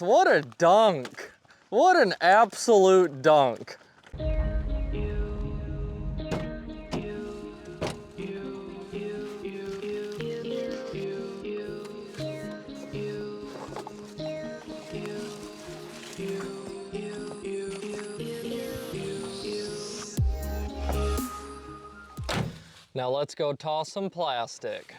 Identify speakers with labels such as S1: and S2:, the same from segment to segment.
S1: What a dunk. What an absolute dunk. Now let's go toss some plastic.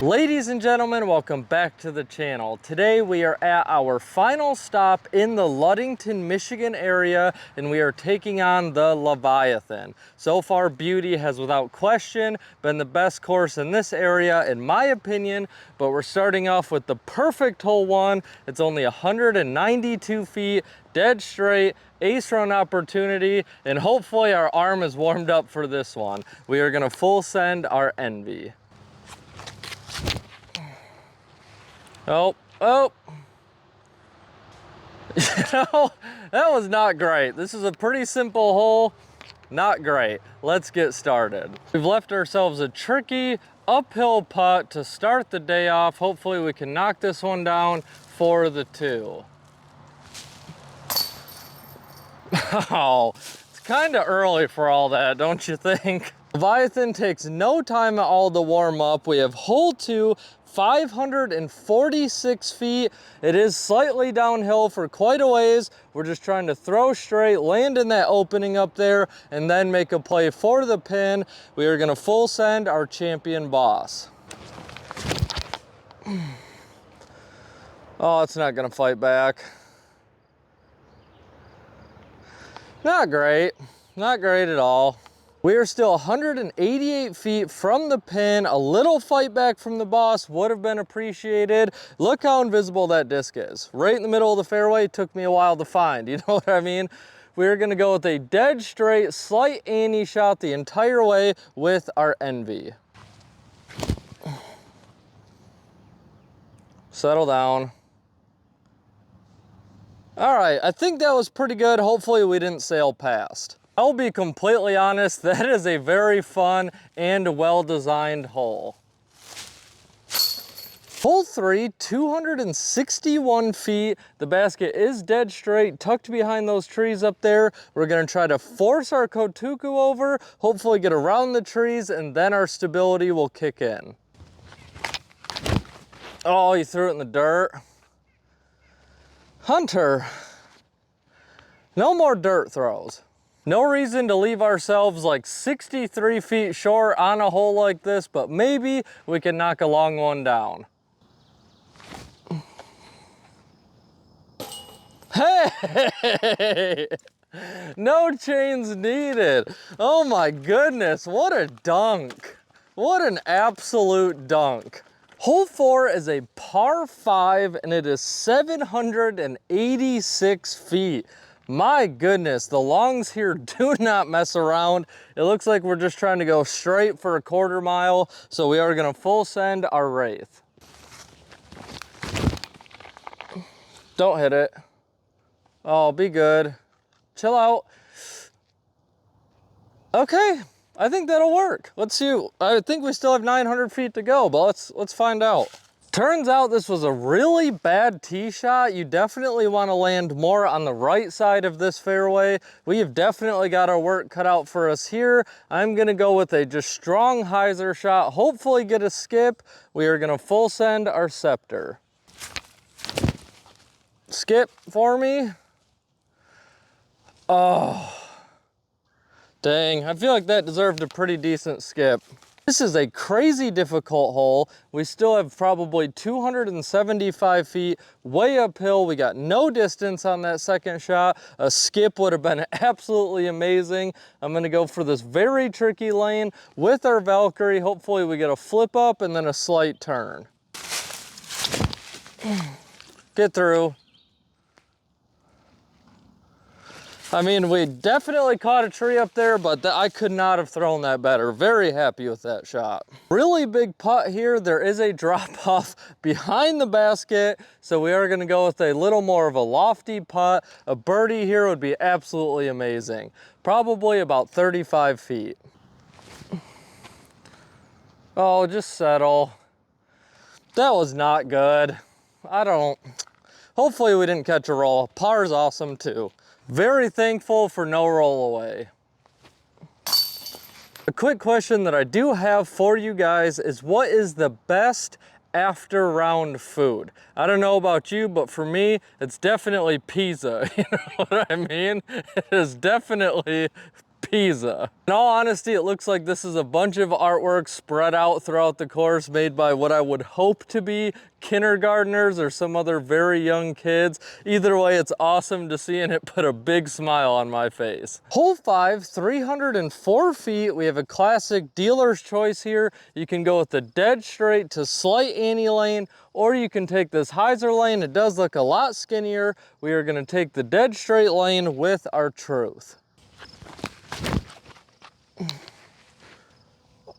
S1: Ladies and gentlemen, welcome back to the channel. Today we are at our final stop in the Ludington, Michigan area, and we are taking on the Leviathan. So far, Beauty has without question been the best course in this area, in my opinion, but we're starting off with the perfect hole one. It's only 192 feet, dead straight, ace run opportunity, and hopefully our arm is warmed up for this one. We are gonna full send our Envy. Oh. You know, that was not great. This is a pretty simple hole, not great. Let's get started. We've left ourselves a tricky uphill putt to start the day off. Hopefully we can knock this one down for the two. Oh, it's kind of early for all that, don't you think? Leviathan takes no time at all to warm up. We have hole 2, 546 feet. It is slightly downhill for quite a ways. We're just trying to throw straight, land in that opening up there, and then make a play for the pin. We are gonna full send our champion boss. Oh, it's not gonna fight back. Not great, not great at all. We are still 188 feet from the pin. A little fight back from the boss would have been appreciated. Look how invisible that disc is. Right in the middle of the fairway, took me a while to find, you know what I mean? We're gonna go with a dead straight, slight Annie shot the entire way with our Envy. Settle down. All right, I think that was pretty good. Hopefully we didn't sail past. I'll be completely honest, that is a very fun and well-designed hole. Hole 3, 261 feet. The basket is dead straight, tucked behind those trees up there. We're gonna try to force our Kotuku over, hopefully get around the trees, and then our stability will kick in. Oh, you threw it in the dirt. Hunter, no more dirt throws. No reason to leave ourselves like 63 feet short on a hole like this, but maybe we can knock a long one down. Hey! No chains needed. Oh my goodness, what a dunk. What an absolute dunk. Hole 4 is a par 5 and it is 786 feet. My goodness, the longs here do not mess around. It looks like we're just trying to go straight for a quarter mile, so we are gonna full send our Wraith. Don't hit it. Oh, be good. Chill out. Okay, I think that'll work. Let's see. I think we still have 900 feet to go, but let's find out. Turns out this was a really bad tee shot. You definitely want to land more on the right side of this fairway. We have definitely got our work cut out for us here. I'm gonna go with a just strong hyzer shot, hopefully get a skip. We are gonna full send our Scepter. Skip for me. Oh, dang, I feel like that deserved a pretty decent skip. This is a crazy difficult hole. We still have probably 275 feet way uphill. We got no distance on that second shot. A skip would have been absolutely amazing. I'm gonna go for this very tricky lane with our Valkyrie. Hopefully we get a flip up and then a slight turn. Get through. I mean, we definitely caught a tree up there, but I could not have thrown that better. Very happy with that shot. Really big putt here. There is a drop off behind the basket, so we are gonna go with a little more of a lofty putt. A birdie here would be absolutely amazing. Probably about 35 feet. Oh, just settle. That was not good. Hopefully we didn't catch a roll. Par's awesome too. Very thankful for no roll away. A quick question that I do have for you guys is, what is the best after round food? I don't know about you, but for me, it's definitely pizza. You know what I mean? It is definitely pizza. In all honesty, it looks like this is a bunch of artwork spread out throughout the course made by what I would hope to be kindergartners or some other very young kids. Either way, it's awesome to see, and it put a big smile on my face. Hole 5, 304 feet. We have a classic dealer's choice here. You can go with the dead straight to slight ante lane, or you can take this hyzer lane. It does look a lot skinnier. We are gonna take the dead straight lane with our truth.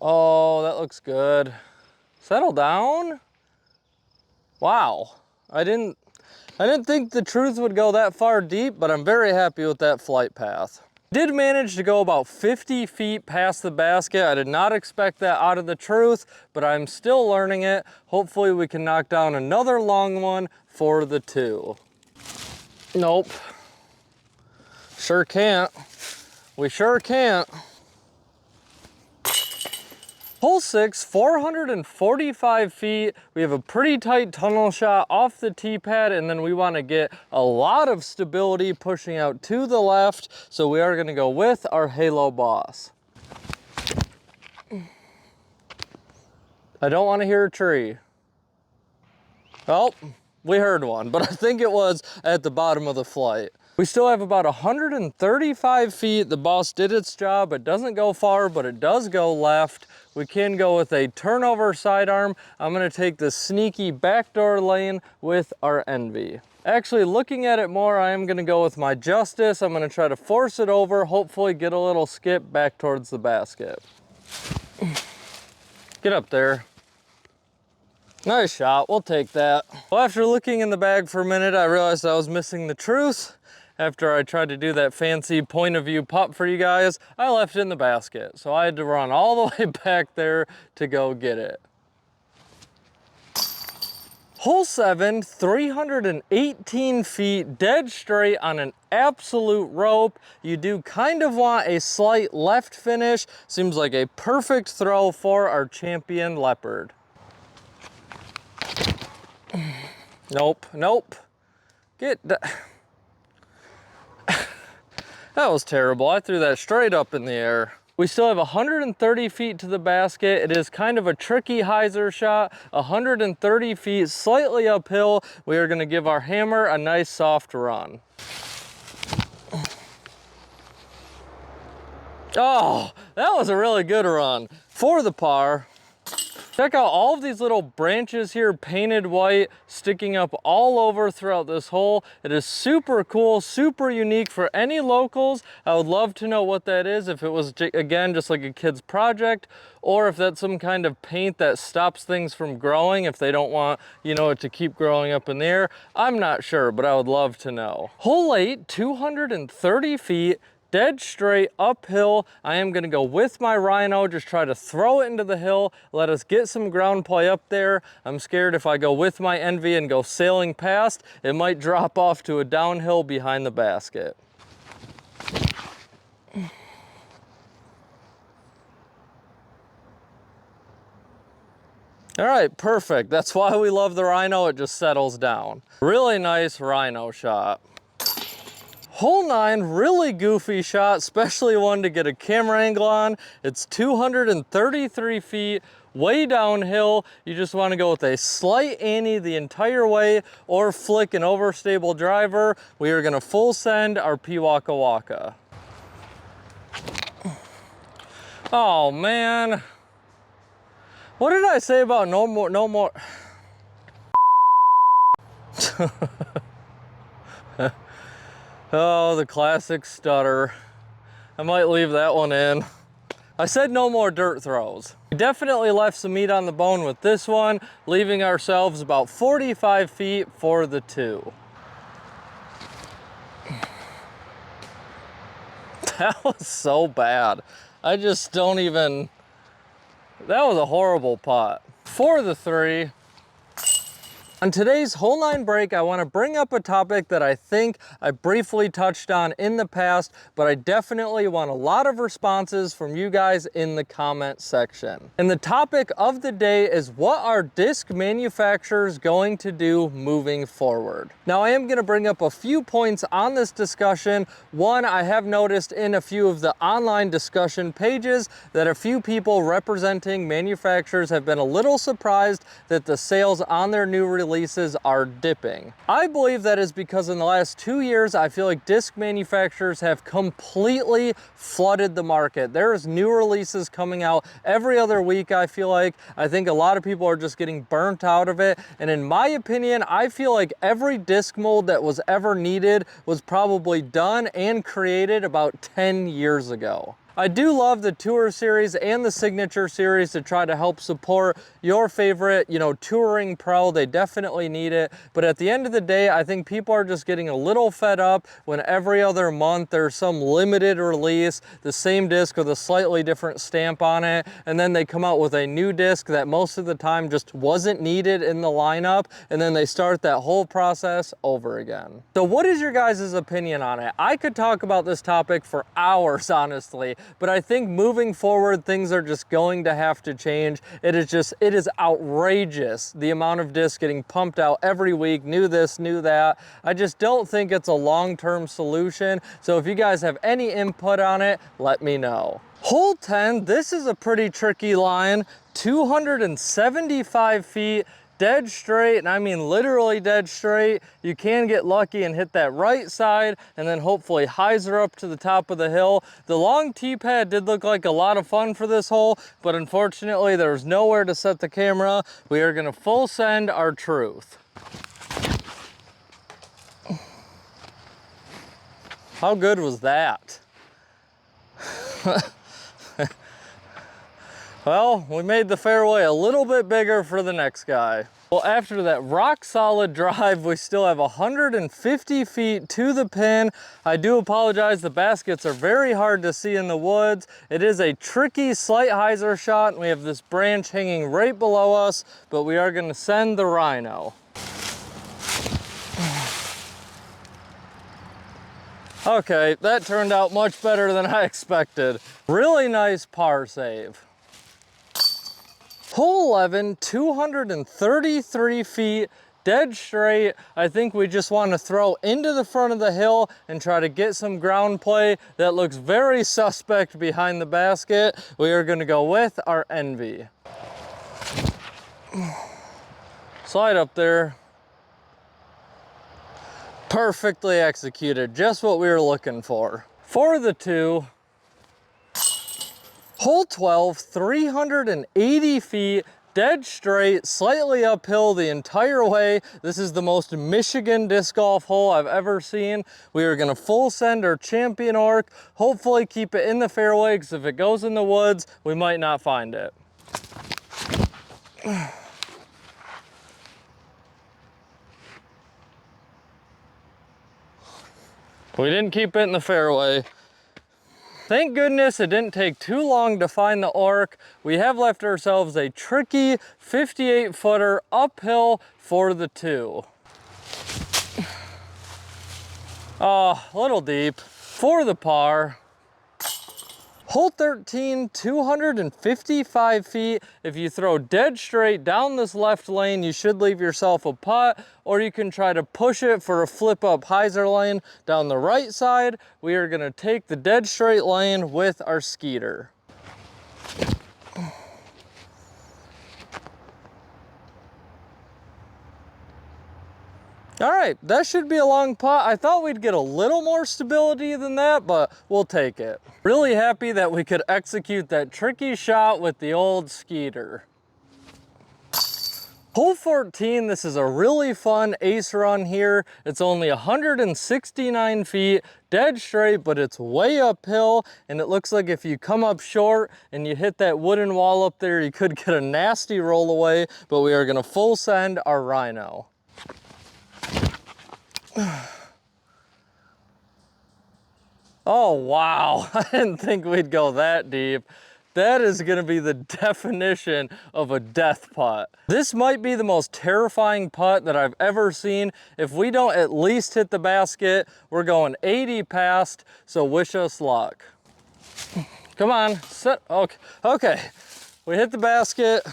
S1: Oh, that looks good. Settle down. Wow. I didn't think the truth would go that far deep, but I'm very happy with that flight path. Did manage to go about 50 feet past the basket. I did not expect that out of the truth, but I'm still learning it. Hopefully we can knock down another long one for the 2. Nope. Sure can't. We sure can't. Hole 6, 445 feet. We have a pretty tight tunnel shot off the tee pad, and then we want to get a lot of stability pushing out to the left. So we are going to go with our Halo Boss. I don't want to hear a tree. Oh, we heard one, but I think it was at the bottom of the flight. We still have about 135 feet. The Boss did its job. It doesn't go far, but it does go left. We can go with a turnover sidearm. I'm gonna take the sneaky backdoor lane with our Envy. Actually, looking at it more, I am gonna go with my Justice. I'm gonna try to force it over, hopefully get a little skip back towards the basket. Get up there. Nice shot, we'll take that. Well, after looking in the bag for a minute, I realized I was missing the truth. After I tried to do that fancy point of view putt for you guys, I left it in the basket. So I had to run all the way back there to go get it. Hole 7, 318 feet, dead straight on an absolute rope. You do kind of want a slight left finish. Seems like a perfect throw for our champion Leopard. Nope, nope. That was terrible. I threw that straight up in the air. We still have 130 feet to the basket. It is kind of a tricky hyzer shot. 130 feet, slightly uphill. We are gonna give our hammer a nice soft run. Oh, that was a really good run. For the par. Check out all of these little branches here painted white, sticking up all over throughout this hole. It is super cool, super unique for any locals. I would love to know what that is, if it was, again, just like a kid's project, or if that's some kind of paint that stops things from growing if they don't want, you know, it to keep growing up in the air. I'm not sure, but I would love to know. Hole 8, 230 feet. Dead straight uphill. I am gonna go with my Rhino, just try to throw it into the hill, let us get some ground play up there. I'm scared if I go with my Envy and go sailing past, it might drop off to a downhill behind the basket. All right, perfect. That's why we love the Rhino, it just settles down. Really nice Rhino shot. Hole 9, really goofy shot, especially one to get a camera angle on. It's 233 feet, way downhill. You just want to go with a slight ante the entire way or flick an overstable driver. We are going to full send our P-Waka Waka. Oh man. What did I say about no more? Oh, the classic stutter. I might leave that one in. I said no more dirt throws. We definitely left some meat on the bone with this one, leaving ourselves about 45 feet for the 2. That was so bad. I just don't even, that was a horrible putt. For the 3, On today's Hole 9 break, I want to bring up a topic that I think I briefly touched on in the past, but I definitely want a lot of responses from you guys in the comment section. And the topic of the day is, what are disc manufacturers going to do moving forward? Now, I am going to bring up a few points on this discussion. One, I have noticed in a few of the online discussion pages that a few people representing manufacturers have been a little surprised that the sales on their new releases are dipping. I believe that is because in the last 2 years, I feel like disc manufacturers have completely flooded the market. There's new releases coming out every other week, I feel like. I think a lot of people are just getting burnt out of it. And in my opinion, I feel like every disc mold that was ever needed was probably done and created about 10 years ago. I do love the Tour Series and the Signature Series to try to help support your favorite, touring pro. They definitely need it. But at the end of the day, I think people are just getting a little fed up when every other month there's some limited release, the same disc with a slightly different stamp on it, and then they come out with a new disc that most of the time just wasn't needed in the lineup, and then they start that whole process over again. So what is your guys' opinion on it? I could talk about this topic for hours, honestly. But I think moving forward, things are just going to have to change. It is outrageous the amount of discs getting pumped out every week, new this, new that. I just don't think it's a long-term solution. So if you guys have any input on it, let me know. Hole 10, this is a pretty tricky line, 275 feet. Dead straight, and I mean literally dead straight. You can get lucky and hit that right side and then hopefully hyzer up to the top of the hill. The long tee pad did look like a lot of fun for this hole, but unfortunately there was nowhere to set the camera. We are gonna full send our truth. How good was that? Well, we made the fairway a little bit bigger for the next guy. Well, after that rock solid drive, we still have 150 feet to the pin. I do apologize, the baskets are very hard to see in the woods. It is a tricky slight hyzer shot, and we have this branch hanging right below us, but we are gonna send the Rhino. Okay, that turned out much better than I expected. Really nice par save. Hole 11, 233 feet, dead straight. I think we just want to throw into the front of the hill and try to get some ground play that looks very suspect behind the basket. We are going to go with our Envy. Slide up there. Perfectly executed, just what we were looking for. For the two, hole 12, 380 feet, dead straight, slightly uphill the entire way. This is the most Michigan disc golf hole I've ever seen. We are gonna full send our champion arc, hopefully keep it in the fairway, because if it goes in the woods, we might not find it. We didn't keep it in the fairway. Thank goodness it didn't take too long to find the arc. We have left ourselves a tricky 58-footer uphill for the two. Oh, a little deep. For the par. Hole 13, 255 feet. If you throw dead straight down this left lane, you should leave yourself a putt, or you can try to push it for a flip up hyzer lane down the right side. We are gonna take the dead straight lane with our Skeeter. All right, that should be a long putt. I thought we'd get a little more stability than that, but we'll take it. Really happy that we could execute that tricky shot with the old Skeeter. Hole 14, this is a really fun ace run here. It's only 169 feet, dead straight, but it's way uphill, and it looks like if you come up short and you hit that wooden wall up there, you could get a nasty roll away, but we are gonna full send our Rhino. Oh, wow. I didn't think we'd go that deep. That is gonna be the definition of a death putt. This might be the most terrifying putt that I've ever seen. If we don't at least hit the basket, we're going 80 past, so wish us luck. Come on, set, okay. Okay, we hit the basket.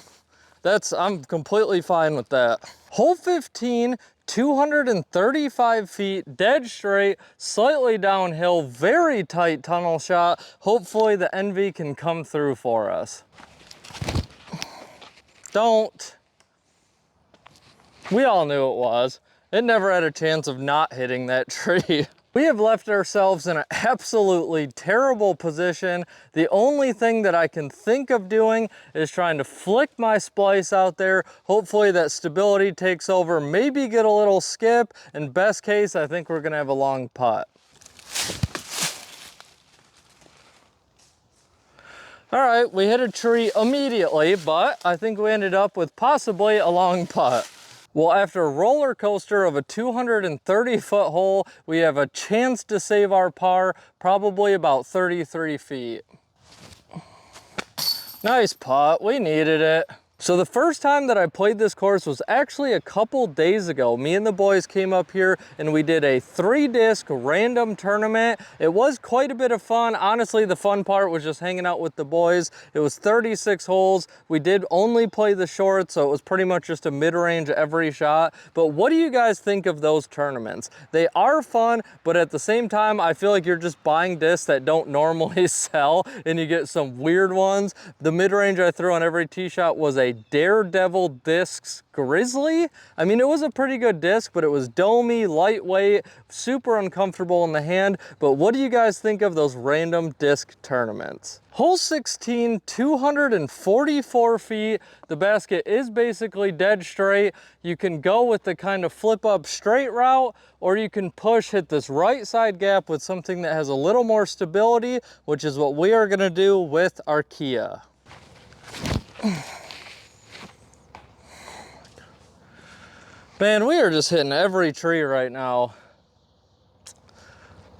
S1: I'm completely fine with that. Hole 15, 235 feet, dead straight, slightly downhill, very tight tunnel shot. Hopefully the Envy can come through for us. Don't. We all knew it was. It never had a chance of not hitting that tree. We have left ourselves in an absolutely terrible position. The only thing that I can think of doing is trying to flick my splice out there. Hopefully that stability takes over, maybe get a little skip, and best case, I think we're gonna have a long putt. All right, we hit a tree immediately, but I think we ended up with possibly a long putt. Well, after a roller coaster of a 230-foot hole, we have a chance to save our par, probably about 33 feet. Nice putt, we needed it. So the first time that I played this course was actually a couple days ago. Me and the boys came up here and we did a 3-disc random tournament. It was quite a bit of fun. Honestly, the fun part was just hanging out with the boys. It was 36 holes. We did only play the short, so it was pretty much just a mid-range every shot. But what do you guys think of those tournaments? They are fun, but at the same time, I feel like you're just buying discs that don't normally sell and you get some weird ones. The mid-range I threw on every tee shot was a Daredevil Discs Grizzly. I mean, it was a pretty good disc, but it was domey, lightweight, super uncomfortable in the hand. But what do you guys think of those random disc tournaments? Hole 16, 244 feet. The basket is basically dead straight. You can go with the kind of flip up straight route, or you can push, hit this right side gap with something that has a little more stability, which is what we are gonna do with our Kia. Man, we are just hitting every tree right now.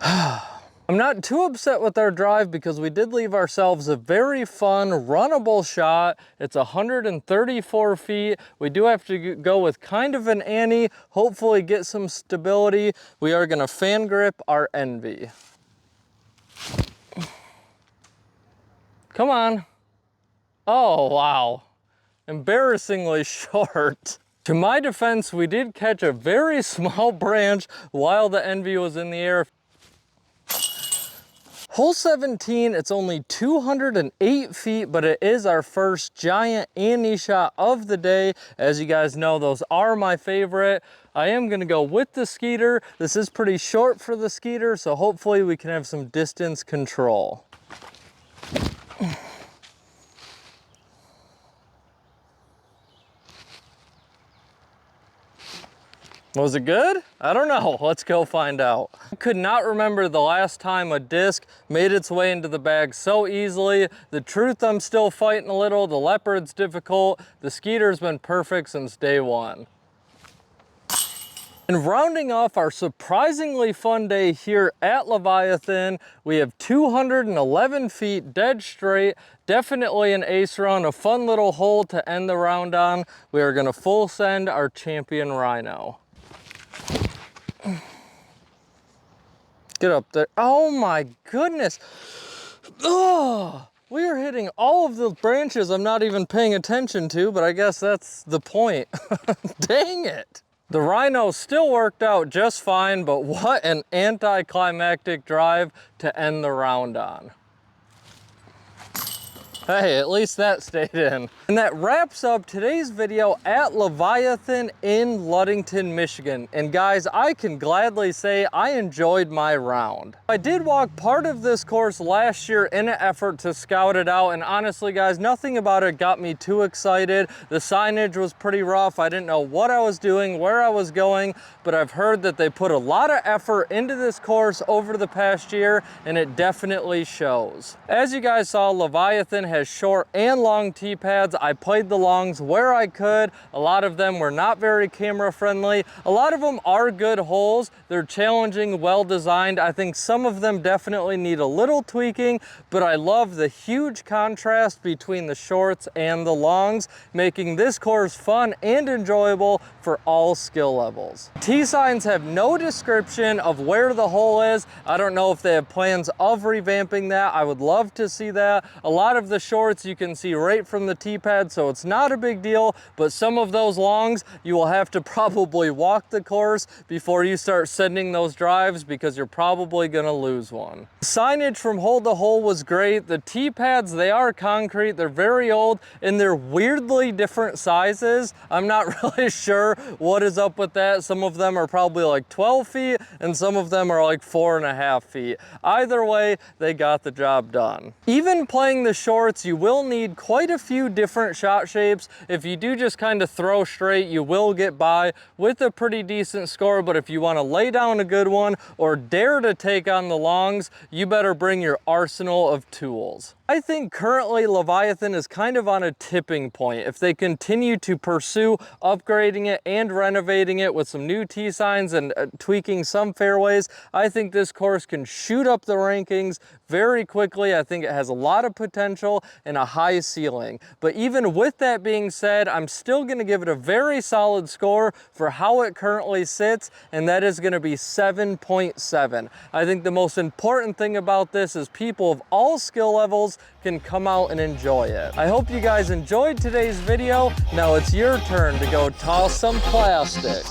S1: I'm not too upset with our drive because we did leave ourselves a very fun, runnable shot. It's 134 feet. We do have to go with kind of an ante, hopefully get some stability. We are gonna fan grip our Envy. Come on. Oh, wow. Embarrassingly short. To my defense, we did catch a very small branch while the Envy was in the air. Hole 17, it's only 208 feet, but it is our first giant ante shot of the day. As you guys know, those are my favorite. I am gonna go with the Skeeter. This is pretty short for the Skeeter, so hopefully we can have some distance control. Was it good? I don't know. Let's go find out. I could not remember the last time a disc made its way into the bag so easily. The truth, I'm still fighting a little. The Leopard's difficult. The Skeeter's been perfect since day one. And rounding off our surprisingly fun day here at Leviathan, we have 211 feet dead straight. Definitely an ace run, a fun little hole to end the round on. We are gonna full send our champion Rhino. Get up there. Oh my goodness. Oh, we are hitting all of the branches I'm not even paying attention to, but I guess that's the point. Dang it. The Rhino still worked out just fine, but what an anticlimactic drive to end the round on. Hey, at least that stayed in. And that wraps up today's video at Leviathan in Ludington, Michigan. And guys, I can gladly say I enjoyed my round. I did walk part of this course last year in an effort to scout it out. And honestly, guys, nothing about it got me too excited. The signage was pretty rough. I didn't know what I was doing, where I was going, but I've heard that they put a lot of effort into this course over the past year, and it definitely shows. As you guys saw, Leviathan has has short and long tee pads. I played the longs where I could. A lot of them were not very camera friendly. A lot of them are good holes. They're challenging, well designed. I think some of them definitely need a little tweaking, but I love the huge contrast between the shorts and the longs, making this course fun and enjoyable for all skill levels. Tee signs have no description of where the hole is. I don't know if they have plans of revamping that. I would love to see that. A lot of the shorts you can see right from the tee pad, so it's not a big deal, but some of those longs, you will have to probably walk the course before you start sending those drives because you're probably gonna lose one. Signage from hole to hole was great. The tee pads, they are concrete, they're very old, and they're weirdly different sizes. I'm not really sure what is up with that. Some of them are probably like 12 feet and some of them are like 4.5 feet. Either way, they got the job done. Even playing the shorts, you will need quite a few different shot shapes. If you do just kind of throw straight, you will get by with a pretty decent score, but if you want to lay down a good one or dare to take on the longs, you better bring your arsenal of tools. I think currently Leviathan is kind of on a tipping point. If they continue to pursue upgrading it and renovating it with some new tee signs and tweaking some fairways, I think this course can shoot up the rankings very quickly. I think it has a lot of potential and a high ceiling. But even with that being said, I'm still going to give it a very solid score for how it currently sits, and that is going to be 7.7. I think the most important thing about this is people of all skill levels can come out and enjoy it. I hope you guys enjoyed today's video. Now it's your turn to go toss some plastic.